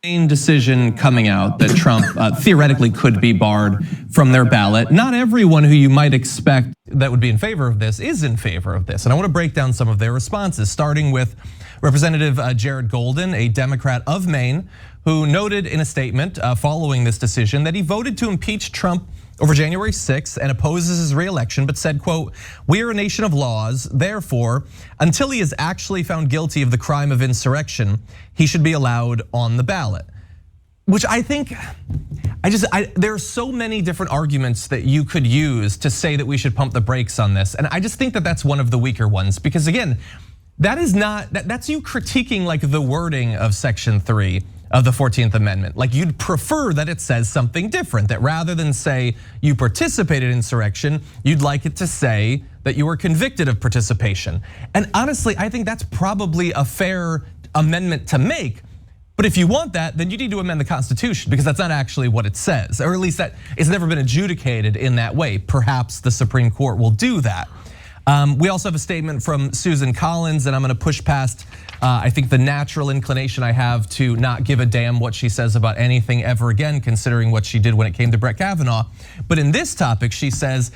Main decision coming out that Trump theoretically could be barred from their ballot. Not everyone who you might expect that would be in favor of this is in favor of this. And I want to break down some of their responses, starting with Representative Jared Golden, a Democrat of Maine, who noted in a statement following this decision that he voted to impeach Trump over January 6th and opposes his re-election, but said, quote, "We are a nation of laws, therefore, until he is actually found guilty of the crime of insurrection, he should be allowed on the ballot." Which I think, there are so many different arguments that you could use to say that we should pump the brakes on this. And I just think that that's one of the weaker ones, because again, that's you critiquing like the wording of Section 3 of the 14th Amendment. Like you'd prefer that it says something different, that rather than say you participated in insurrection, you'd like it to say that you were convicted of participation. And honestly, I think that's probably a fair amendment to make. But if you want that, then you need to amend the Constitution, because that's not actually what it says, or at least that it's never been adjudicated in that way. Perhaps the Supreme Court will do that. We also have a statement from Susan Collins, and I'm gonna push past, I think, the natural inclination I have to not give a damn what she says about anything ever again, considering what she did when it came to Brett Kavanaugh. But in this topic, she says,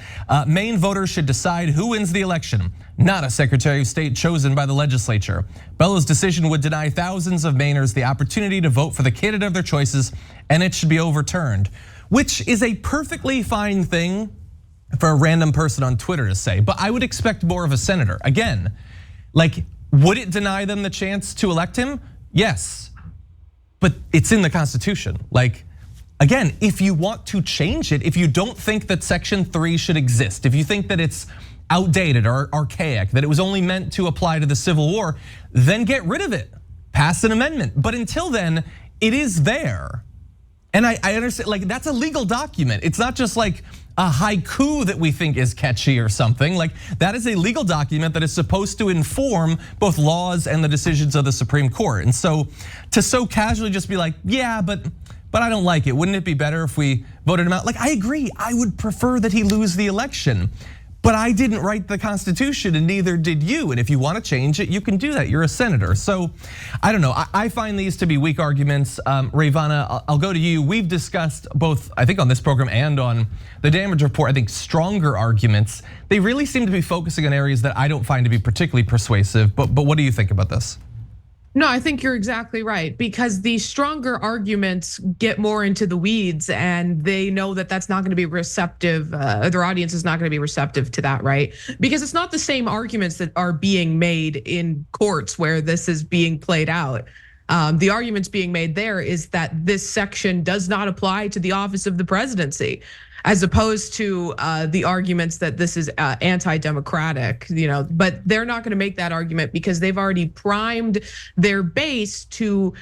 Maine voters should decide who wins the election, not a Secretary of State chosen by the legislature. Bellow's decision would deny thousands of Mainers the opportunity to vote for the candidate of their choices, and it should be overturned, which is a perfectly fine thing for a random person on Twitter to say, but I would expect more of a senator. Again, like, would it deny them the chance to elect him? Yes, but it's in the Constitution. Like, again, if you want to change it, if you don't think that Section 3 should exist, if you think that it's outdated or archaic, that it was only meant to apply to the Civil War, then get rid of it, pass an amendment. But until then, it is there. And I understand, like, that's a legal document. It's not just like a haiku that we think is catchy or something. Like, that is a legal document that is supposed to inform both laws and the decisions of the Supreme Court. And so to so casually just be like, yeah, but I don't like it. Wouldn't it be better if we voted him out? Like, I agree, I would prefer that he lose the election. But I didn't write the Constitution, and neither did you. And if you want to change it, you can do that. You're a senator. So I don't know. I find these to be weak arguments. Rayvana, I'll go to you. We've discussed both, I think, on this program and on the damage report, I think, stronger arguments. They really seem to be focusing on areas that I don't find to be particularly persuasive. But what do you think about this? No, I think you're exactly right, because the stronger arguments get more into the weeds, and they know that that's not going to be receptive. Their audience is not going to be receptive to that, right? Because it's not the same arguments that are being made in courts where this is being played out. The arguments being made there is that this section does not apply to the office of the presidency, as opposed to the arguments that this is anti-democratic, but they're not gonna make that argument because they've already primed their base to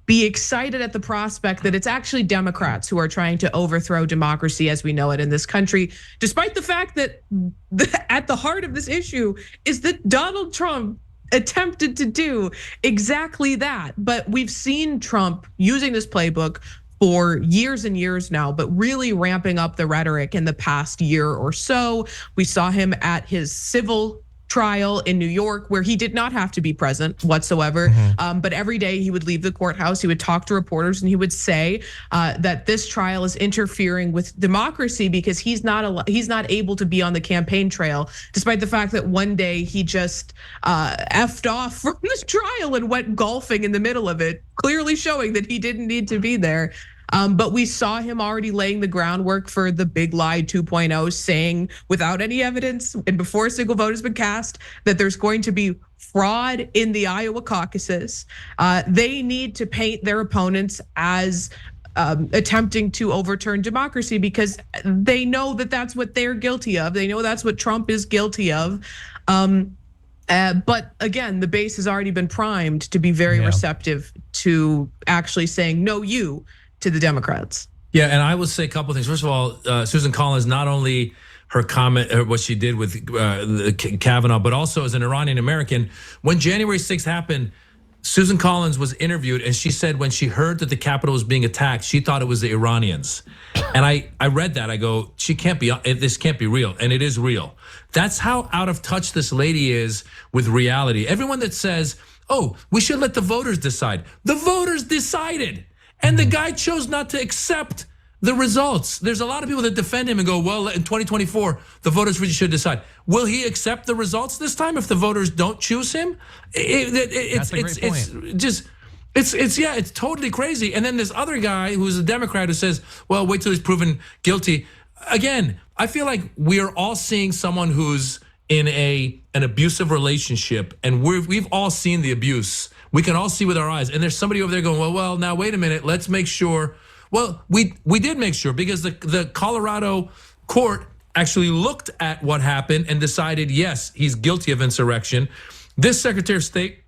be excited at the prospect that it's actually Democrats who are trying to overthrow democracy as we know it in this country, despite the fact that at the heart of this issue is that Donald Trump attempted to do exactly that. But we've seen Trump using this playbook for years and years now, but really ramping up the rhetoric in the past year or so. We saw him at his civil trial in New York, where he did not have to be present whatsoever. But every day he would leave the courthouse, he would talk to reporters, and he would say that this trial is interfering with democracy because he's not able to be on the campaign trail, despite the fact that one day he just effed off from this trial and went golfing in the middle of it, clearly showing that he didn't need to be there. But we saw him already laying the groundwork for the big lie 2.0, saying without any evidence and before a single vote has been cast that there's going to be fraud in the Iowa caucuses. They need to paint their opponents as attempting to overturn democracy because they know that that's what they're guilty of. They know that's what Trump is guilty of. But again, the base has already been primed to be very receptive to actually saying no, you, to the Democrats. Yeah, and I will say a couple of things. First of all, Susan Collins, not only her comment, or what she did with Kavanaugh, but also as an Iranian American, when January 6th happened, Susan Collins was interviewed, and she said when she heard that the Capitol was being attacked, she thought it was the Iranians. And I read that, I go, this can't be real, and it is real. That's how out of touch this lady is with reality. Everyone that says, oh, we should let the voters decide. The voters decided. And the guy chose not to accept the results. There's a lot of people that defend him and go, well, in 2024, the voters really should decide. Will he accept the results this time if the voters don't choose him? It's totally crazy. And then this other guy who's a Democrat who says, well, wait till he's proven guilty. Again, I feel like we are all seeing someone who's in an abusive relationship, and we've all seen the abuse. We can all see with our eyes. And there's somebody over there going, well, now wait a minute, let's make sure. Well, we did make sure, because the Colorado court actually looked at what happened and decided, yes, he's guilty of insurrection. This Secretary of State,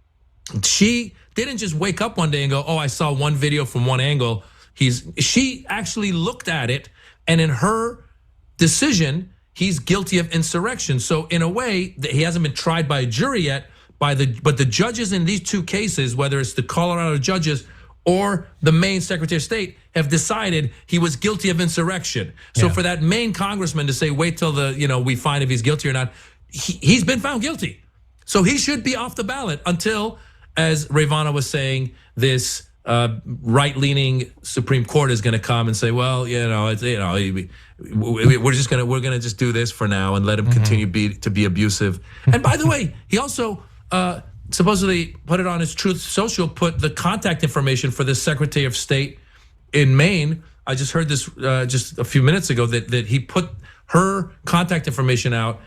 she didn't just wake up one day and go, oh, I saw one video from one angle. She actually looked at it, and in her decision, he's guilty of insurrection. So in a way, he hasn't been tried by a jury yet, but the judges in these two cases, whether it's the Colorado judges or the Maine Secretary of State, have decided he was guilty of insurrection. So for that Maine congressman to say, wait till we find if he's guilty or not, he's been found guilty. So he should be off the ballot until, as Ravana was saying, this right-leaning Supreme Court is going to come and say, well, we're gonna just do this for now and let him continue to be abusive. And by the way, he also supposedly put it on his Truth Social, put the contact information for the Secretary of State in Maine. I just heard this just a few minutes ago that he put her contact information out.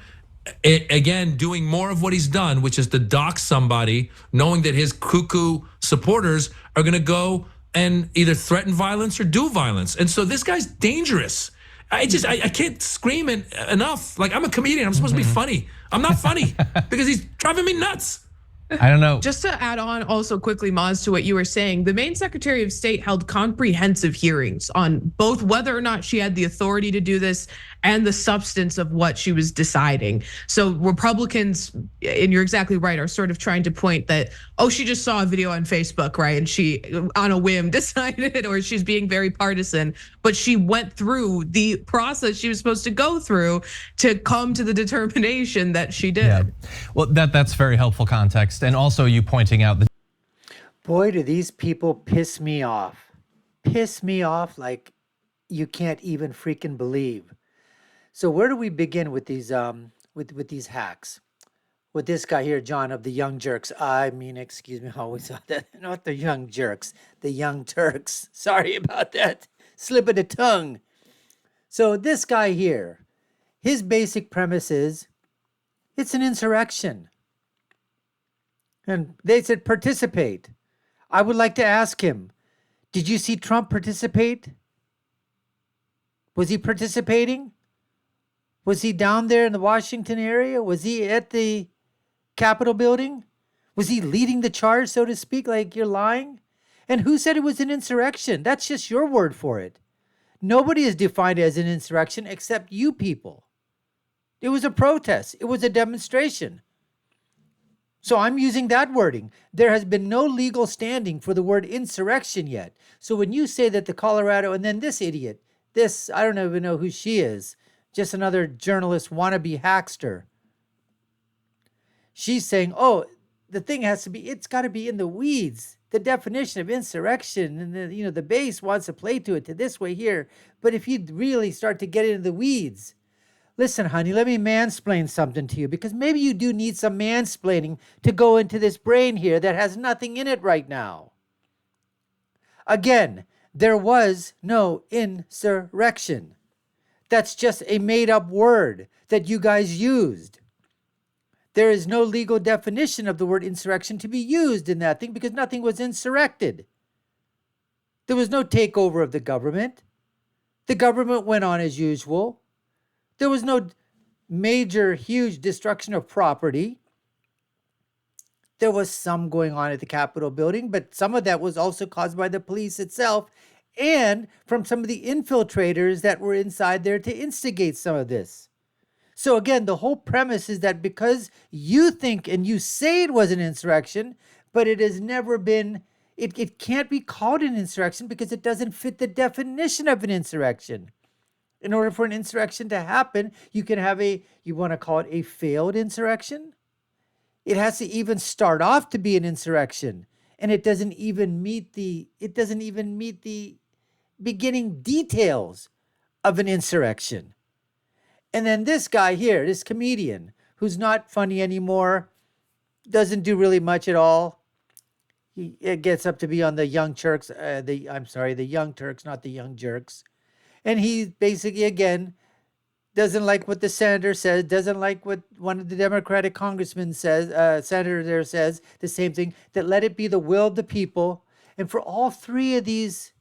Again, doing more of what he's done, which is to dox somebody, knowing that his cuckoo supporters are going to go and either threaten violence or do violence. And so this guy's dangerous. I can't scream enough. Like, I'm a comedian. I'm supposed to be funny. I'm not funny because he's driving me nuts. I don't know. Just to add on also quickly, Maz, to what you were saying, the Maine Secretary of State held comprehensive hearings on both whether or not she had the authority to do this and the substance of what she was deciding. So Republicans, and you're exactly right, are sort of trying to point that, oh, she just saw a video on Facebook, right? And she, on a whim, decided, or she's being very partisan, but she went through the process she was supposed to go through to come to the determination that she did. Yeah. Well, that's very helpful context. And also you pointing out that, boy, do these people piss me off. Piss me off like you can't even freaking believe. So where do we begin with these with these hacks? With this guy here, John, of the Young Jerks. I mean, excuse me, I always thought that, not the Young Jerks, the Young Turks. Sorry about that. Slip of the tongue. So this guy here, his basic premise is it's an insurrection. And they said participate. I would like to ask him, did you see Trump participate? Was he participating? Was he down there in the Washington area? Was he at the Capitol building? Was he leading the charge, so to speak? Like, you're lying? And who said it was an insurrection? That's just your word for it. Nobody is defined as an insurrection except you people. It was a protest. It was a demonstration. So I'm using that wording. There has been no legal standing for the word insurrection yet. So when you say that the Colorado, and then this idiot, this, I don't even know who she is, just another journalist wannabe hackster. She's saying, oh, the thing has to be, it's got to be in the weeds. The definition of insurrection, and the base wants to play to it to this way here. But if you really start to get into the weeds, listen, honey, let me mansplain something to you, because maybe you do need some mansplaining to go into this brain here that has nothing in it right now. Again, there was no insurrection. That's just a made-up word that you guys used. There is no legal definition of the word insurrection to be used in that thing because nothing was insurrected. There was no takeover of the government. The government went on as usual. There was no major, huge destruction of property. There was some going on at the Capitol building, but some of that was also caused by the police itself and from some of the infiltrators that were inside there to instigate some of this. So again, the whole premise is that because you think and you say it was an insurrection, but it has never been, it can't be called an insurrection because it doesn't fit the definition of an insurrection. In order for an insurrection to happen, you can have you want to call it a failed insurrection? It has to even start off to be an insurrection. and it doesn't even meet the beginning details of an insurrection. And then this guy here, this comedian, who's not funny anymore, doesn't do really much at all. It gets up to be on the Young Turks, the Young Turks, not the Young Jerks. And he basically, again, doesn't like what the senator says, doesn't like what one of the Democratic congressmen says, senator there says, the same thing, that let it be the will of the people. And for all three of these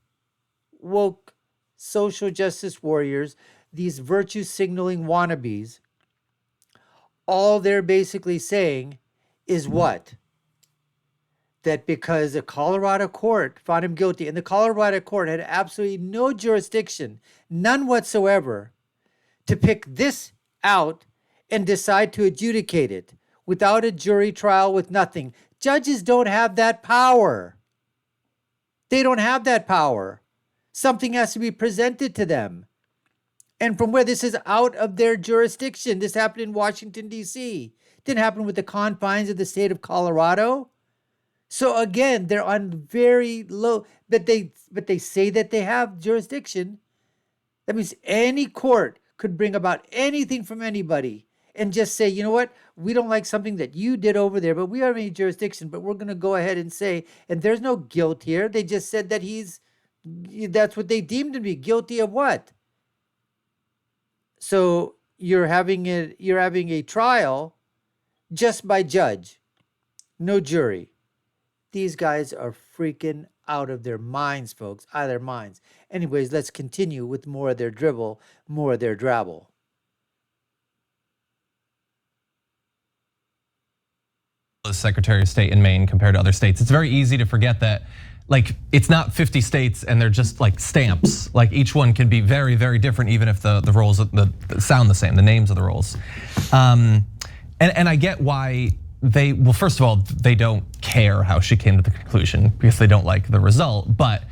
woke social justice warriors, these virtue signaling wannabes, all they're basically saying is what? That because a Colorado court found him guilty, and the Colorado court had absolutely no jurisdiction, none whatsoever, to pick this out and decide to adjudicate it without a jury trial, with nothing. Judges don't have that power. They don't have that power. Something has to be presented to them. And from where this is out of their jurisdiction, this happened in Washington, D.C. Didn't happen with the confines of the state of Colorado. So again, they're on very low, but they say that they have jurisdiction. That means any court could bring about anything from anybody and just say, you know what, we don't like something that you did over there, but we don't have any jurisdiction, but we're going to go ahead and say, and there's no guilt here. They just said that that's what they deemed to be guilty of what? So you're having a trial just by judge, no jury. These guys are freaking out of their minds, folks, out of their minds. Anyways, let's continue with more of their dribble, more of their drabble. Secretary of State in Maine compared to other states. It's very easy to forget that, like, it's not 50 states and they're just like stamps. Like, each one can be very, very different, even if the roles sound the same, the names of the roles. And I get why well, first of all, they don't care how she came to the conclusion because they don't like the result. But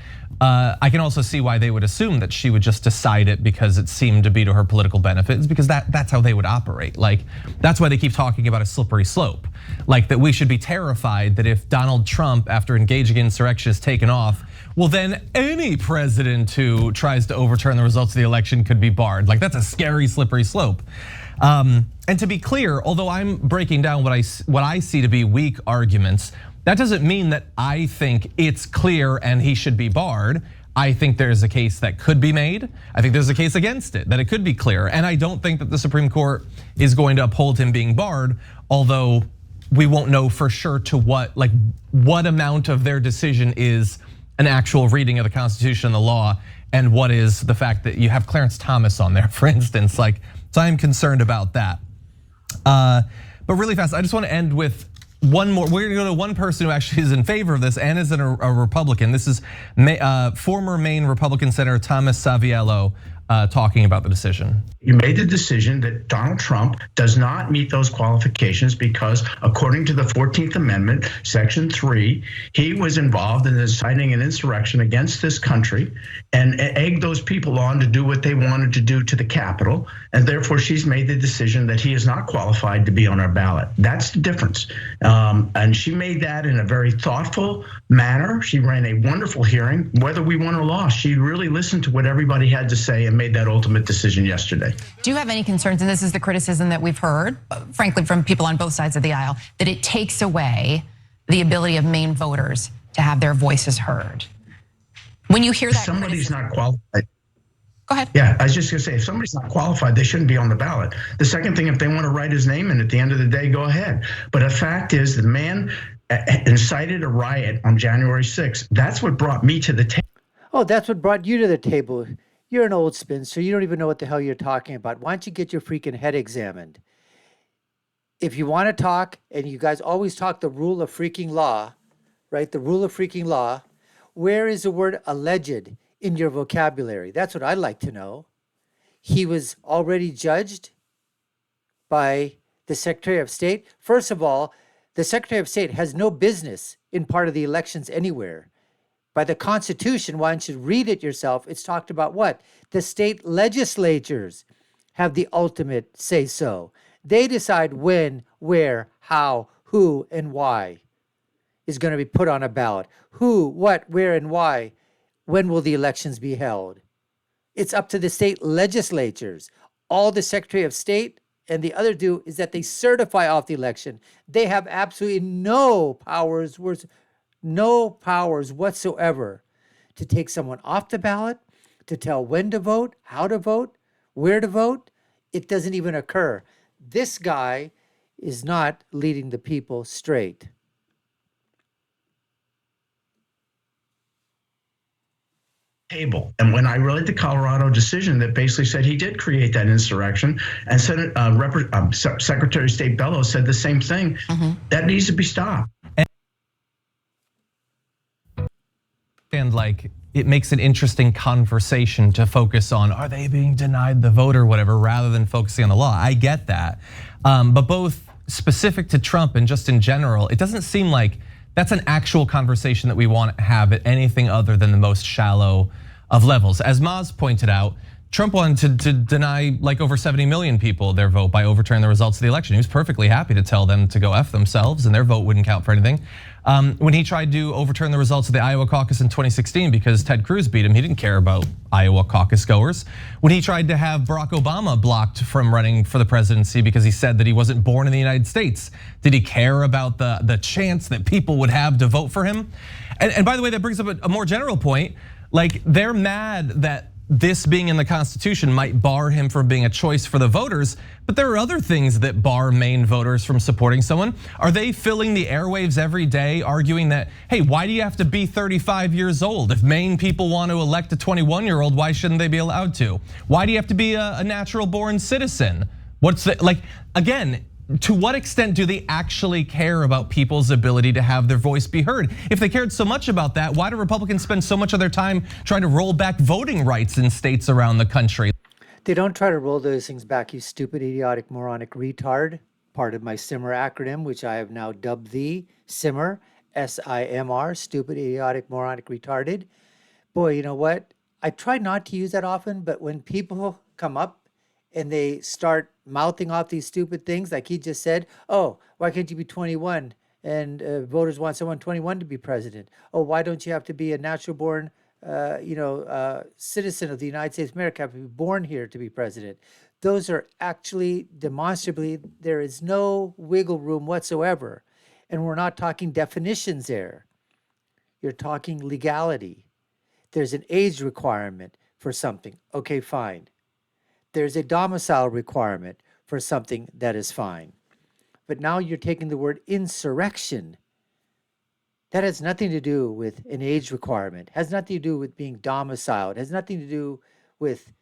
I can also see why they would assume that she would just decide it because it seemed to be to her political benefits, because that's how they would operate. Like, that's why they keep talking about a slippery slope. Like, that we should be terrified that if Donald Trump, after engaging in insurrection, is taken off, well, then any president who tries to overturn the results of the election could be barred. Like, that's a scary, slippery slope. And to be clear, although I'm breaking down what I see to be weak arguments, that doesn't mean that I think it's clear and he should be barred. I think there's a case that could be made. I think there's a case against it, that it could be clear. And I don't think that the Supreme Court is going to uphold him being barred, although we won't know for sure to what amount of their decision is an actual reading of the Constitution and the law, and what is the fact that you have Clarence Thomas on there, for instance. Like, so I'm concerned about that. But really fast, I just want to end with one more. We're gonna go to one person who actually is in favor of this and is a Republican. This is former Maine Republican Senator Thomas Saviello talking about the decision. You made the decision that Donald Trump does not meet those qualifications because, according to the 14th Amendment, Section 3, he was involved in inciting an insurrection against this country and egged those people on to do what they wanted to do to the Capitol. And therefore, she's made the decision that he is not qualified to be on our ballot. That's the difference. And she made that in a very thoughtful manner. She ran a wonderful hearing. Whether we won or lost, she really listened to what everybody had to say and made that ultimate decision yesterday. Do you have any concerns, and this is the criticism that we've heard, frankly, from people on both sides of the aisle, that it takes away the ability of Maine voters to have their voices heard? When you hear that, somebody's not qualified. Go ahead. Yeah, I was just gonna say, if somebody's not qualified, they shouldn't be on the ballot. The second thing, if they want to write his name in at the end of the day, go ahead. But the fact is, the man incited a riot on January 6th. That's what brought me to the table. Oh, that's what brought you to the table. You're an old spinster. You don't even know what the hell you're talking about. Why don't you get your freaking head examined? If you want to talk, and you guys always talk the rule of freaking law, right? The rule of freaking law. Where is the word alleged in your vocabulary? That's what I'd like to know. He was already judged by the Secretary of State. First of all, the Secretary of State has no business in part of the elections anywhere. By the Constitution, why don't you read it yourself? It's talked about what? The state legislatures have the ultimate say-so. They decide when, where, how, who, and why. is going to be put on a ballot. Who, what, where, and why? When will the elections be held? It's up to the state legislatures. All the Secretary of State and the other do is that they certify off the election. They have absolutely no powers whatsoever to take someone off the ballot, to tell when to vote, how to vote, where to vote. It doesn't even occur. This guy is not leading the people straight. Table. And when I read the Colorado decision that basically said he did create that insurrection, and Secretary of State Bellows said the same thing, that needs to be stopped. And like, it makes an interesting conversation to focus on, are they being denied the vote or whatever, rather than focusing on the law. I get that. But both specific to Trump and just in general, it doesn't seem like that's an actual conversation that we want to have at anything other than the most shallow of levels. As Maz pointed out, Trump wanted to deny like over 70 million people their vote by overturning the results of the election. He was perfectly happy to tell them to go F themselves and their vote wouldn't count for anything. When he tried to overturn the results of the Iowa caucus in 2016 because Ted Cruz beat him, he didn't care about Iowa caucus goers. When he tried to have Barack Obama blocked from running for the presidency because he said that he wasn't born in the United States, did he care about the chance that people would have to vote for him? And by the way, that brings up a more general point. Like, they're mad that this being in the Constitution might bar him from being a choice for the voters, but there are other things that bar Maine voters from supporting someone. Are they filling the airwaves every day arguing that, hey, why do you have to be 35 years old? If Maine people want to elect a 21-year-old, why shouldn't they be allowed to? Why do you have to be a natural born citizen? What's the, like, again, to what extent do they actually care about people's ability to have their voice be heard? If they cared so much about that, why do Republicans spend so much of their time trying to roll back voting rights in states around the country? They don't try to roll those things back, you stupid, idiotic, moronic retard. Part of my SIMMER acronym, which I have now dubbed the SIMMER, SIMR, stupid, idiotic, moronic, retarded. Boy, you know what? I try not to use that often, but when people come up and they start mouthing off these stupid things, like he just said, oh, why can't you be 21? And voters want someone 21 to be president. Oh, why don't you have to be a natural born citizen of the United States of America, have to be born here to be president? Those are actually demonstrably, there is no wiggle room whatsoever. And we're not talking definitions there. You're talking legality. There's an age requirement for something. Okay, fine. There's a domicile requirement for something that is fine. But now you're taking the word insurrection. That has nothing to do with an age requirement, has nothing to do with being domiciled, has nothing to do with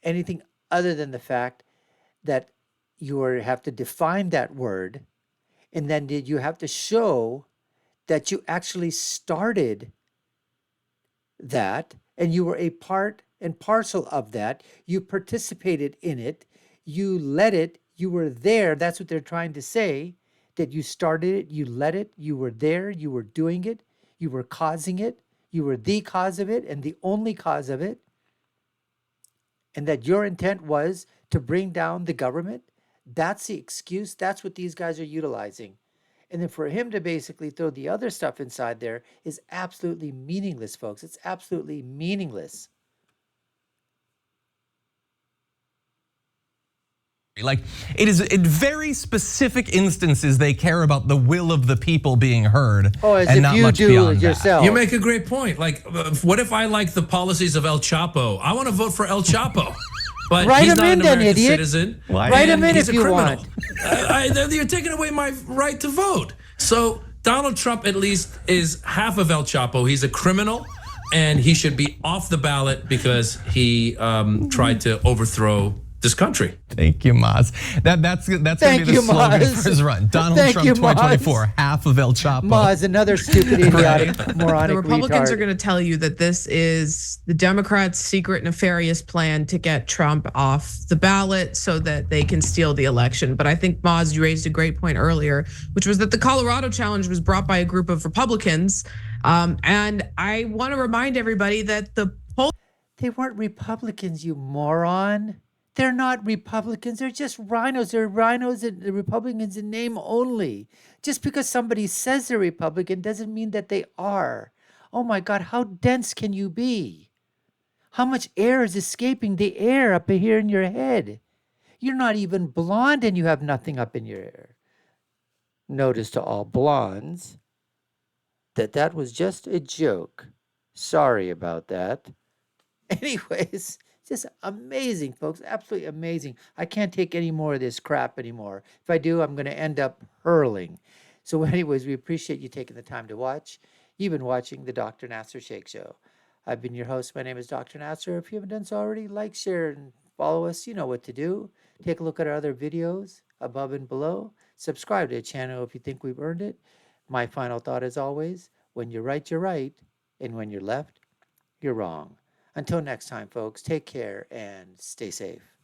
anything other than the fact that you have to define that word, and then you have to show that you actually started that and you were a part and parcel of that. You participated in it. You led it. You were there. That's what they're trying to say, that you started it. You led it. You were there. You were doing it. You were causing it. You were the cause of it and the only cause of it. And that your intent was to bring down the government. That's the excuse. That's what these guys are utilizing. And then for him to basically throw the other stuff inside there is absolutely meaningless, folks. It's absolutely meaningless. Like, it is in very specific instances they care about the will of the people being heard, as and if not you much do beyond yourself. You make a great point. Like, what if I like the policies of El Chapo? I want to vote for El Chapo. But Write he's him not in an then, American idiot. citizen. Write him in he's if a you criminal. want. You're taking away my right to vote. So Donald Trump at least is half of El Chapo. He's a criminal, and he should be off the ballot because he tried to overthrow this country. Thank you, Maz. That's gonna be the slogan for his run. Donald Trump 2024, half of El Chapo. Maz, another stupid, idiotic, moronic The Republicans retard. are going to tell you that this is the Democrats' secret nefarious plan to get Trump off the ballot so that they can steal the election. But I think, Maz, you raised a great point earlier, which was that the Colorado challenge was brought by a group of Republicans. And I want to remind everybody that They weren't Republicans, you moron. They're not Republicans. They're just rhinos. They're rhinos and Republicans in name only. Just because somebody says they're Republican doesn't mean that they are. Oh my God, how dense can you be? How much air is escaping the air up here in your head? You're not even blonde and you have nothing up in your hair. Notice to all blondes that that was just a joke. Sorry about that. Anyways, just amazing, folks. Absolutely amazing. I can't take any more of this crap anymore. If I do, I'm going to end up hurling. So, anyways, we appreciate you taking the time to watch. You've been watching the Dr. Nasir Shaikh Show. I've been your host. My name is Dr. Nasir. If you haven't done so already, like, share, and follow us. You know what to do. Take a look at our other videos above and below. Subscribe to the channel if you think we've earned it. My final thought, as always, when you're right, you're right. And when you're left, you're wrong. Until next time, folks, take care and stay safe.